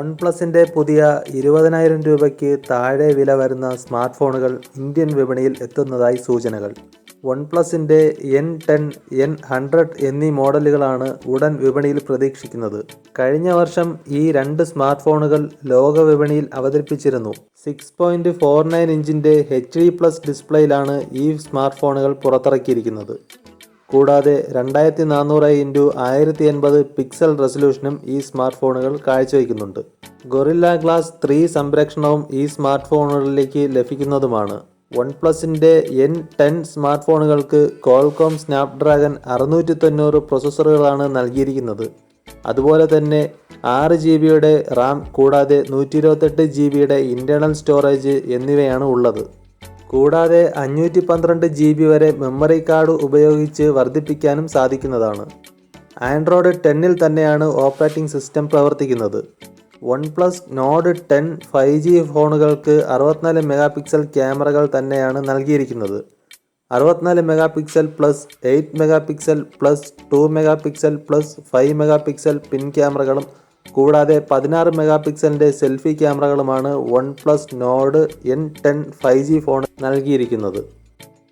OnePlusന്റെ പുതിയ 20,000 രൂപയ്ക്ക് താഴെ വില വരുന്ന സ്മാർട്ട് ഫോണുകൾ ഇന്ത്യൻ വിപണിയിൽ എത്തുന്നതായി സൂചനകൾ. OnePlusന്റെ N10, N100 എന്നീ മോഡലുകളാണ് ഉടൻ വിപണിയിൽ പ്രതീക്ഷിക്കുന്നത്. കഴിഞ്ഞ വർഷം ഈ രണ്ട് സ്മാർട്ട് ഫോണുകൾ ലോക വിപണിയിൽ അവതരിപ്പിച്ചിരുന്നു. 6.49 ഇഞ്ചിന്റെ HD+ ഡിസ്പ്ലേയിലാണ് ഈ സ്മാർട്ട് ഫോണുകൾ പുറത്തിറക്കിയിരിക്കുന്നത്. കൂടാതെ 2400x1080 പിക്സൽ റെസല്യൂഷനും ഈ സ്മാർട്ട് ഫോണുകൾ കാഴ്ചവെക്കുന്നുണ്ട്. ഗൊറില്ല ഗ്ലാസ് 3 സംരക്ഷണവും ഈ സ്മാർട്ട് ഫോണുകളിലേക്ക് ലഭിക്കുന്നതുമാണ്. OnePlusന്റെ N10 സ്മാർട്ട് ഫോണുകൾക്ക് Qualcomm സ്നാപ്ഡ്രാഗൺ 690 പ്രോസസ്സറുകളാണ് നൽകിയിരിക്കുന്നത്. അതുപോലെ തന്നെ 6GB റാം കൂടാതെ 128GB ഇന്റേണൽ സ്റ്റോറേജ് എന്നിവയാണ് ഉള്ളത്. കൂടാതെ 512GB വരെ മെമ്മറി കാർഡ് ഉപയോഗിച്ച് വർദ്ധിപ്പിക്കാനും സാധിക്കുന്നതാണ്. ആൻഡ്രോയിഡ് 10ൽ തന്നെയാണ് ഓപ്പറേറ്റിംഗ് സിസ്റ്റം പ്രവർത്തിക്കുന്നത്. OnePlus Nord 10 5G ഫോണുകൾക്ക് 64 മെഗാപിക്സൽ ക്യാമറകൾ തന്നെയാണ് നൽകിയിരിക്കുന്നത്. 64 megapixel plus 8 megapixel plus 2 megapixel plus 5 megapixel പിൻ ക്യാമറകളും കൂടാതെ 16 മെഗാപിക്സലിന്റെ സെൽഫി ക്യാമറകളുമാണ് OnePlus Nord N10 5G phone നൽകിയിരിക്കുന്നത്.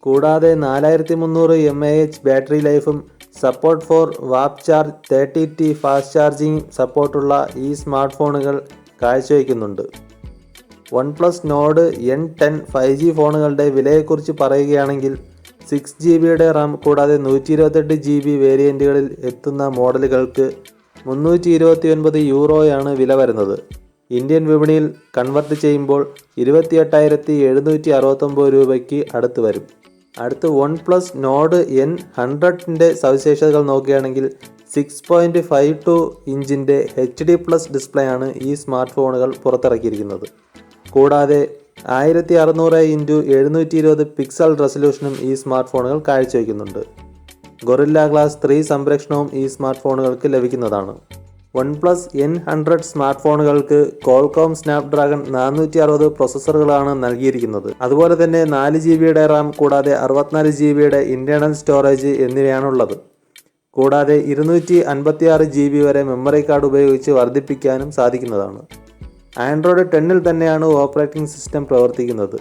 കൂടാതെ 4300 mAh ബാറ്ററി ലൈഫും support for warp charge 30T fast charging സപ്പോർട്ടുള്ള ഈ സ്മാർട്ട് ഫോണുകൾ കാഴ്ചവെക്കുന്നുണ്ട്. OnePlus Nord N10 5G ഫോണുകളുടെ വിലയെക്കുറിച്ച് പറയുകയാണെങ്കിൽ 6GB റാം കൂടാതെ 128GB വേരിയൻറ്റുകളിൽ എത്തുന്ന മോഡലുകൾക്ക് €329 വില വരുന്നത്. ഇന്ത്യൻ വിപണിയിൽ കൺവെർട്ട് ചെയ്യുമ്പോൾ 28,769 രൂപയ്ക്ക് അടുത്ത് വരും. അടുത്ത് OnePlus Nord N100ന്റെ സവിശേഷതകൾ നോക്കുകയാണെങ്കിൽ 6.52 ഇഞ്ചിന്റെ HD+ ഡിസ്പ്ലേ ആണ് ഈ സ്മാർട്ട് ഫോണുകൾ പുറത്തിറക്കിയിരിക്കുന്നത്. കൂടാതെ 1600x720 പിക്സൽ റെസല്യൂഷനും ഈ സ്മാർട്ട് ഫോണുകൾ കാഴ്ചവെക്കുന്നുണ്ട്. ഗൊറില്ല ഗ്ലാസ് 3 സംരക്ഷണവും ഈ സ്മാർട്ട് ഫോണുകൾക്ക് ലഭിക്കുന്നതാണ്. OnePlus N100 സ്മാർട്ട് ഫോണുകൾക്ക് Qualcomm സ്നാപ്ഡ്രാഗൺ 460 പ്രോസസ്സറുകളാണ് നൽകിയിരിക്കുന്നത്. അതുപോലെ തന്നെ 4GB റാം കൂടാതെ 64GB ഇന്റേണൽ സ്റ്റോറേജ് എന്നിവയാണുള്ളത്. കൂടാതെ 256GB വരെ മെമ്മറി കാർഡ് ഉപയോഗിച്ച് വർദ്ധിപ്പിക്കാനും സാധിക്കുന്നതാണ്. ആൻഡ്രോയിഡ് 10ൽ തന്നെയാണ് ഓപ്പറേറ്റിംഗ് സിസ്റ്റം പ്രവർത്തിക്കുന്നത്.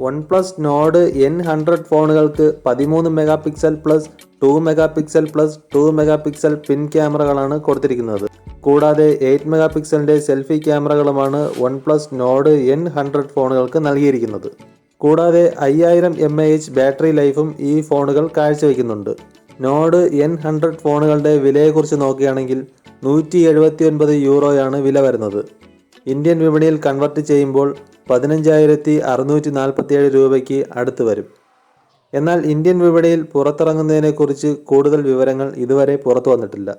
OnePlus Nord N100 ഫോണുകൾക്ക് 13 megapixel plus 2 megapixel plus 2 megapixel പിൻ ക്യാമറകളാണ് കൊടുത്തിരിക്കുന്നത്. കൂടാതെ 8 മെഗാപിക്സലിന്റെ സെൽഫി ക്യാമറകളുമാണ് OnePlus Nord N100 ഫോണുകൾക്ക് നൽകിയിരിക്കുന്നത്. കൂടാതെ 5000 mAh ബാറ്ററി ലൈഫും ഈ ഫോണുകൾ കാഴ്ചവെക്കുന്നുണ്ട്. Nord N100 ഫോണുകളുടെ വിലയെക്കുറിച്ച് നോക്കുകയാണെങ്കിൽ €179 വില വരുന്നത്. ഇന്ത്യൻ വിപണിയിൽ കൺവെർട്ട് ചെയ്യുമ്പോൾ 15,647 രൂപയ്ക്ക് അടുത്ത് വരും. എന്നാൽ ഇന്ത്യൻ വിപണിയിൽ പുറത്തിറങ്ങുന്നതിനെക്കുറിച്ച് കൂടുതൽ വിവരങ്ങൾ ഇതുവരെ പുറത്തു വന്നിട്ടില്ല.